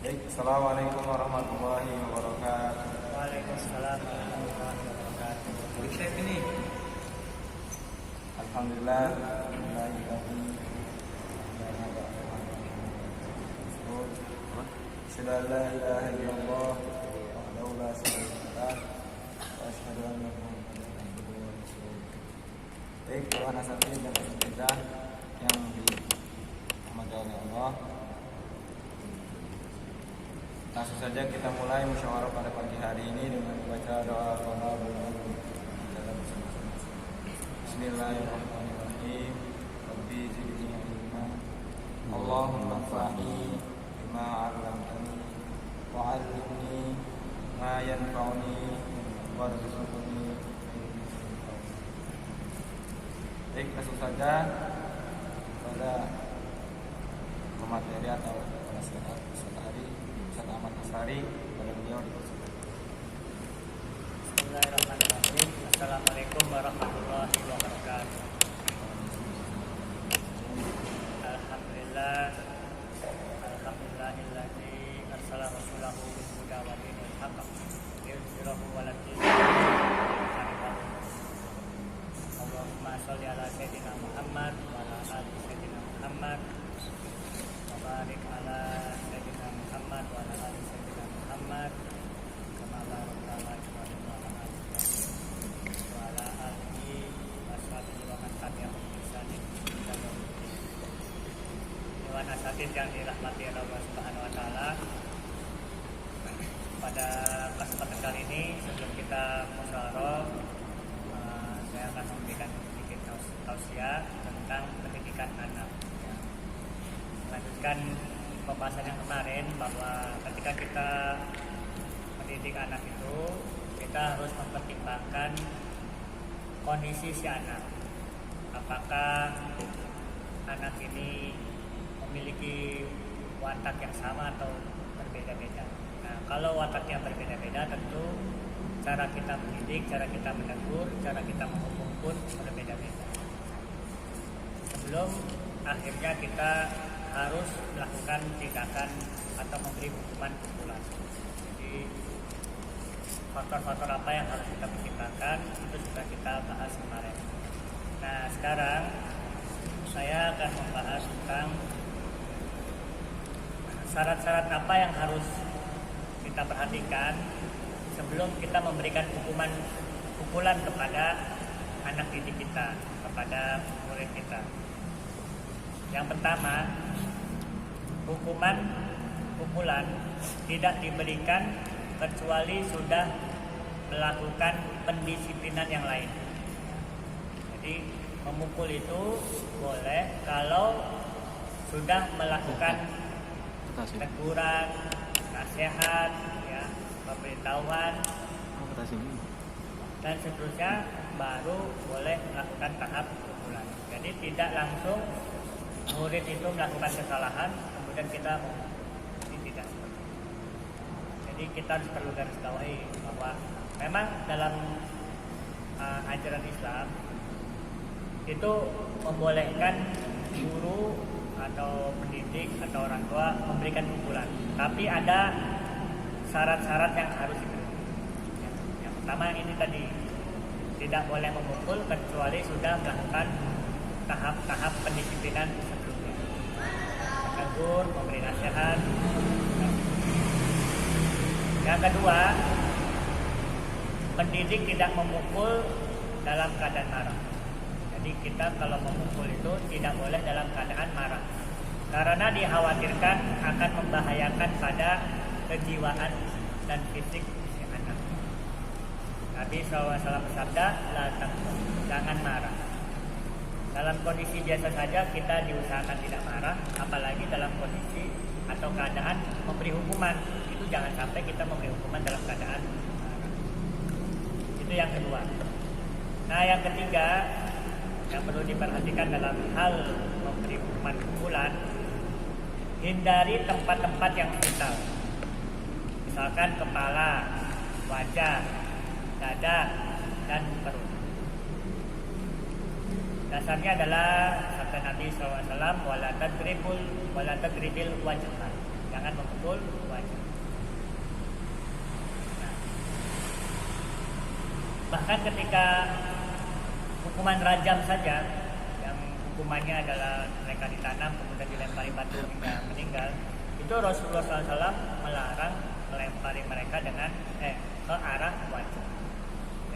Baik, Assalamualaikum warahmatullahi wabarakatuh. Waalaikumsalam warahmatullahi wabarakatuh. Cek ini. Alhamdulillah. Asyhadu la ilaha illallah wahdahu la syarika lah wa asyhadu anna Muhammadan abduhu wa rasuluh. Baik, Tuhan asatid dan kita yang dirahmati oleh Allah. Langsung saja kita mulai musyawarah pada pagi hari ini dengan membaca doa dalam bersama-sama. Bismillahirrahmanirrahim. Rabbi zidni ilma. Allahumma anfa'ni bima 'allamtani wa 'allimni ma yanfa'uni warzuqni. Baik, langsung saja pada pemateri atau penasehat hari Ustaz Ahmad Asari pada beliau dipersilakan. Bismillahirrahmanirrahim. Assalamualaikum warahmatullahi wabarakatuh. Alhamdulillah. Alhamdulillahilladzi arsala rasulahu bil huda wa dinil haqq liyudhhirahu 'alad dini Allahumma shalli ala sayyidina Muhammad wa ala ali sayyidina Muhammad wa barik ala sayyidina Muhammad wa ala ali sayyidina Muhammad kama barakta ala Ibrahim wa ala ali Ibrahim wa ala alihi washabihi wa man tabi'ahum bi ihsan ila yaumil din. Dewan asatidz yang dirahmati Allah Subhanahu wa taala, pada kesempatan kali ini sebelum kita musyawarah, saya akan memberikan sedikit tausiah tentang pendidikan anak. Melanjutkan pembahasan yang kemarin bahwa ketika kita mendidik anak itu, kita harus mempertimbangkan kondisi si anak. Apakah anak ini memiliki watak yang sama atau berbeda-beda. Nah, kalau wataknya berbeda-beda, tentu cara kita mendidik, cara kita menegur, cara kita menghukum pun berbeda-beda. Sebelum akhirnya kita harus melakukan tindakan atau memberi hukuman pukulan. Jadi faktor-faktor apa yang harus kita pertimbangkan itu sudah kita bahas kemarin. Nah, sekarang saya akan membahas tentang syarat-syarat apa yang harus kita perhatikan sebelum kita memberikan pukulan kepada anak didik kita, kepada murid kita. Yang pertama, pukulan tidak diberikan kecuali sudah melakukan pendisiplinan yang lain. Jadi memukul itu boleh kalau sudah melakukan teguran, nasihat, ya, pemberitahuan, dan seterusnya, baru boleh melakukan tahap pukulan. Jadi tidak langsung murid itu melakukan kesalahan kemudian kita ini tidak seperti itu. Jadi kita harus perlu garis bawahi bahwa memang dalam ajaran Islam itu membolehkan guru atau pendidik atau orang tua memberikan pukulan, tapi ada syarat-syarat yang harus dipenuhi. Yang pertama ini tadi, tidak boleh memukul kecuali sudah melakukan tahap-tahap pendisiplinan sebelumnya, menegur, memberi nasihat. Yang kedua, pendidik tidak memukul dalam keadaan marah. Jadi kita kalau memukul itu tidak boleh dalam keadaan marah, karena dikhawatirkan akan membahayakan pada kejiwaan dan fisik si anak. Nabi SAW bersabda, la taqul, jangan marah. Dalam kondisi biasa saja kita diusahakan tidak marah, apalagi dalam kondisi atau keadaan memberi hukuman. Itu jangan sampai kita memberi hukuman dalam keadaan marah. Itu yang kedua. Nah, yang ketiga yang perlu diperhatikan dalam hal memberi hukuman pukulan, hindari tempat-tempat yang vital. Misalkan kepala, wajah, dada, dan perut. Dasarnya adalah sabda Nabi SAW, wala tadribil wajah. dengan memukul wajah. Nah, bahkan ketika hukuman rajam saja, yang hukumannya adalah mereka ditanam kemudian dilempari batu hingga meninggal, itu Rasulullah SAW melarang melempari mereka dengan ke arah wajah.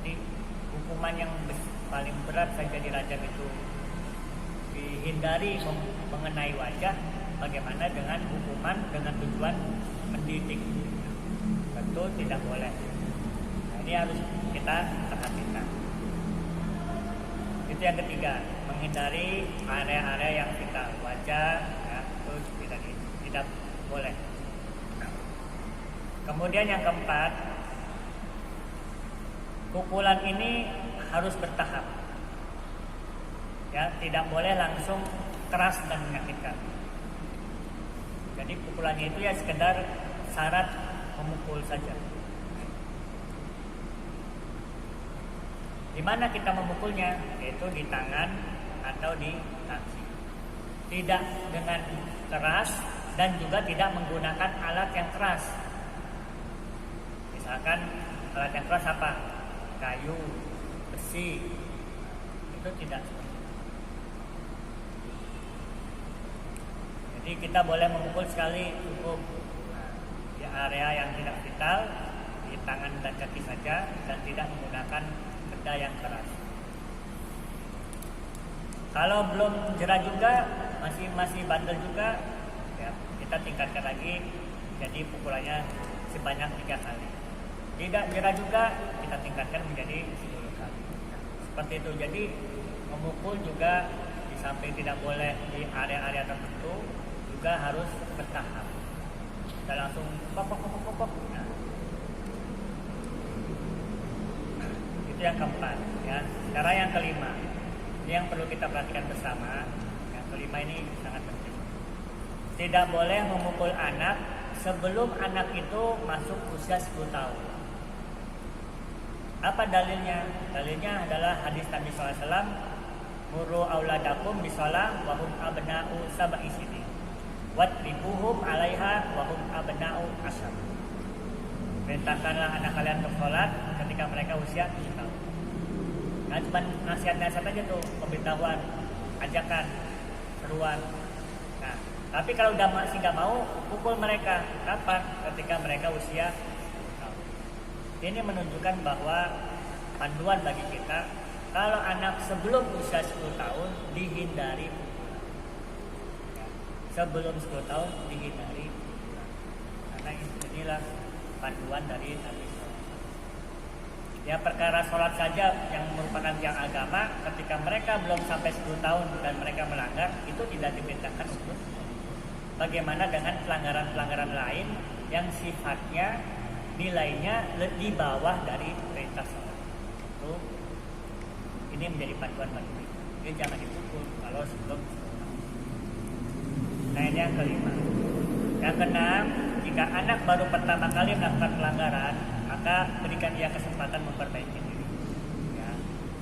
Jadi hukuman yang paling berat saja dirajam itu dihindari mengenai wajah. Bagaimana dengan hukuman dengan tujuan mendidik? Tentu tidak boleh. Nah, ini harus kita perhatikan. Itu yang ketiga, menghindari area-area yang vital, wajah, ya, itu tidak boleh. Kemudian yang keempat, pukulan ini harus bertahap. Ya, tidak boleh langsung keras dan menyakitkan. Jadi pukulannya itu ya sekedar syarat memukul saja. Di mana kita memukulnya? Yaitu di tangan atau di kaki. Tidak dengan keras dan juga tidak menggunakan alat yang keras. Misalkan alat yang keras apa? Kayu, besi. Itu tidak. Jadi kita boleh memukul sekali cukup di area yang tidak vital, di tangan dan kaki saja, dan tidak menggunakan benda yang keras. Kalau belum jerah juga, masih bandel juga, ya, kita tingkatkan lagi, jadi pukulannya sebanyak 3 kali. Tidak jerah juga, kita tingkatkan menjadi 10 kali. Seperti itu. Jadi memukul juga di samping tidak boleh di area-area tertentu, juga harus bertahap. Kita langsung pok. Nah, itu yang keempat. Ya. Cara yang kelima, ini yang perlu kita perhatikan bersama. Yang kelima ini sangat penting. Tidak boleh memukul anak sebelum anak itu masuk usia 10 tahun. Apa dalilnya? Dalilnya adalah hadis Nabi SAW, muru auladakum bisalah wa hum abna'u sab'i sinin. Wadribuhum 'alaiha wa hum abna'u asyar. Perintahkanlah anak kalian untuk sholat ketika mereka usia 7 tahun. Nah, cuma nasihat-nasihat aja tuh, pemberitahuan, ajakan, seruan. Nah, tapi kalau udah masih nggak mau, pukul mereka. Kapan? Ketika mereka usia 10 tahun. Ini menunjukkan bahwa panduan bagi kita, kalau anak sebelum usia 10 tahun dihindari pukulan. Sebelum 10 tahun dihindari pukulan. Karena inilah panduan dari Nabi. Ya, perkara sholat saja yang merupakan tiang agama, ketika mereka belum sampai 10 tahun dan mereka melanggar, itu tidak diperintahkan untuk. Bagaimana dengan pelanggaran-pelanggaran lain yang sifatnya nilainya di bawah dari perintah sholat? Itu ini menjadi panduan bagi kita. Jadi jangan dipukul kalau sebelum 10 tahun. Nah, ini yang kelima. Yang keenam, jika anak baru pertama kali melakukan pelanggaran, maka berikan dia kesempatan memperbaiki diri, ya,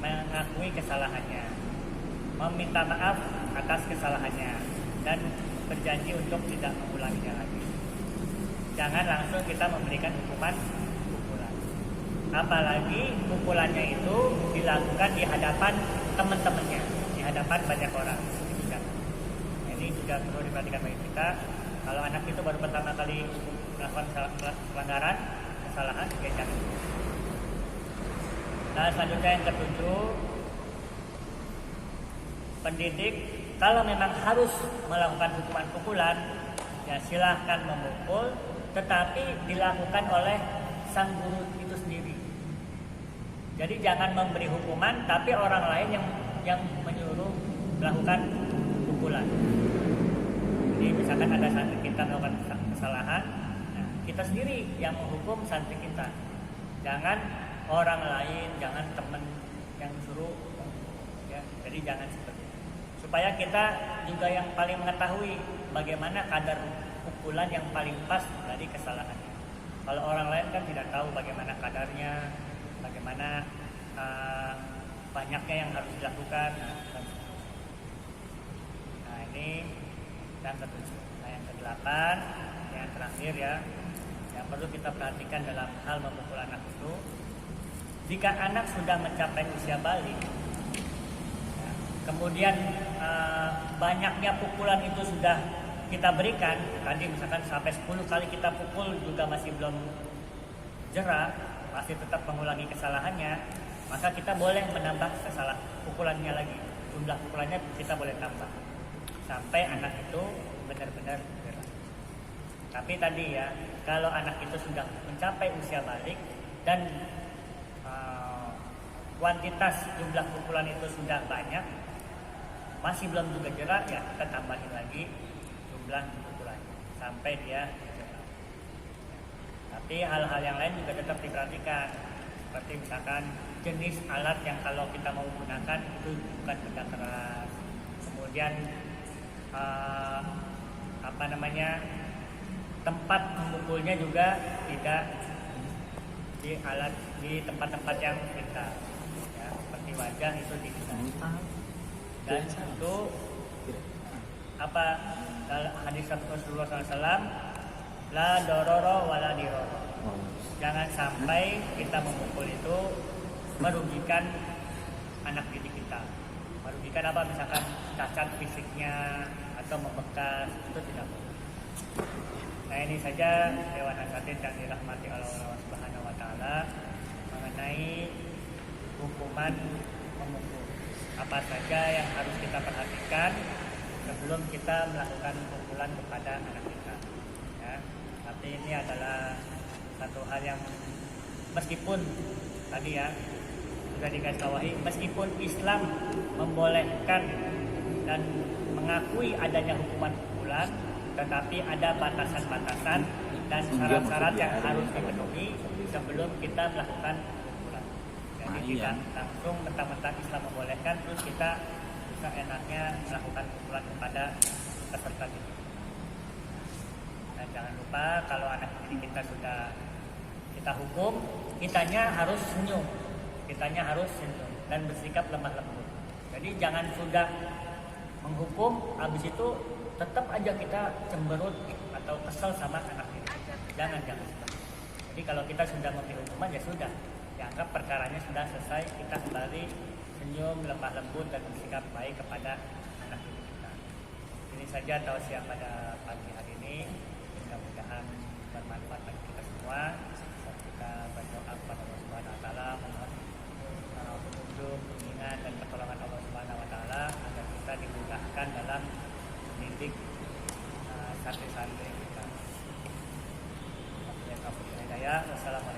mengakui kesalahannya, meminta maaf atas kesalahannya, dan berjanji untuk tidak mengulanginya lagi. Jangan langsung kita memberikan hukuman pukulan. Apalagi pukulannya itu dilakukan di hadapan teman-temannya, di hadapan banyak orang. Ini juga perlu diperhatikan bagi kita. Kalau anak itu baru pertama kali melakukan pelanggaran, kesalahan, ya jangan. Nah, selanjutnya yang ketujuh, pendidik kalau memang harus melakukan hukuman pukulan, ya silahkan memukul, tetapi dilakukan oleh sang guru itu sendiri. Jadi jangan memberi hukuman, tapi orang lain yang menyuruh melakukan pukulan. Jadi misalkan ada santri kita melakukan kesalahan, nah, kita sendiri yang menghukum santri kita. Jangan orang lain, jangan teman yang suruh, ya. Jadi jangan seperti itu. Supaya kita juga yang paling mengetahui bagaimana kadar pukulan yang paling pas dari kesalahannya. Kalau orang lain kan tidak tahu bagaimana kadarnya, bagaimana banyaknya yang harus dilakukan. Nah, ini yang ketujuh. Nah, yang kedelapan, yang terakhir. terakhir ya, yang perlu kita perhatikan dalam hal memukul anak itu, jika anak sudah mencapai usia balik, ya, kemudian banyaknya pukulan itu sudah kita berikan, tadi misalkan sampai 10 kali kita pukul juga masih belum jerah, masih tetap mengulangi kesalahannya, maka kita boleh menambah pukulannya lagi. Jumlah pukulannya kita boleh tambah sampai anak itu benar-benar jerah. Tapi tadi ya, kalau anak itu sudah mencapai usia balik dan kuantitas jumlah pukulan itu sudah banyak, masih belum juga jerah, ya kita tambahin lagi jumlah pukulannya sampai dia jerah. Tapi hal-hal yang lain juga tetap diperhatikan, seperti misalkan jenis alat yang kalau kita mau gunakan itu bukan benda keras. Kemudian tempat memukulnya juga tidak di tempat-tempat yang vital, ya, seperti wajah itu dihindari. Dan itu hadis Rasulullah SAW, la dororo wala diroro. Jangan sampai kita memukul itu merugikan anak didik kita. Merugikan apa? Misalkan cacat fisiknya atau membekas, itu tidak boleh. Nah, ini saja Dewan Asatidz yang dirahmati Allah Subhanahu wa taala mengenai hukuman memukul. Apa saja yang harus kita perhatikan sebelum kita melakukan pukulan kepada anak kita. Ya, tapi ini adalah satu hal yang meskipun tadi ya sudah diketahui, meskipun Islam membolehkan dan mengakui adanya hukuman pukulan, tetapi ada batasan-batasan dan syarat-syarat yang harus dipenuhi sebelum kita melakukan pukulan. Jadi tidak langsung mentang-mentang Islam membolehkan terus kita bisa enaknya melakukan pukulan kepada peserta didik. Dan jangan lupa kalau anak didik kita sudah kita hukum, kitanya harus senyum dan bersikap lemah lembut. Jadi jangan sudah menghukum, habis itu tetap aja kita cemberut atau kesel sama anak ini. Jangan. Jadi kalau kita sudah memberi hukuman ya sudah, dianggap perkaranya sudah selesai, kita kembali senyum, lemah lembut dan bersikap baik kepada anak didik kita. Ini saja tausiah pada pagi hari ini. Mudah-mudahan bermanfaat bagi kita semua. Kita berdoa kepada Allah Subhanahu wa taala memohon petunjuk, bimbingan dan pertolongan Allah Subhanahu wa taala agar kita dimudahkan dalam mendidik santri-santri kita. Wassalamualaikum warahmatullahi wabarakatuh.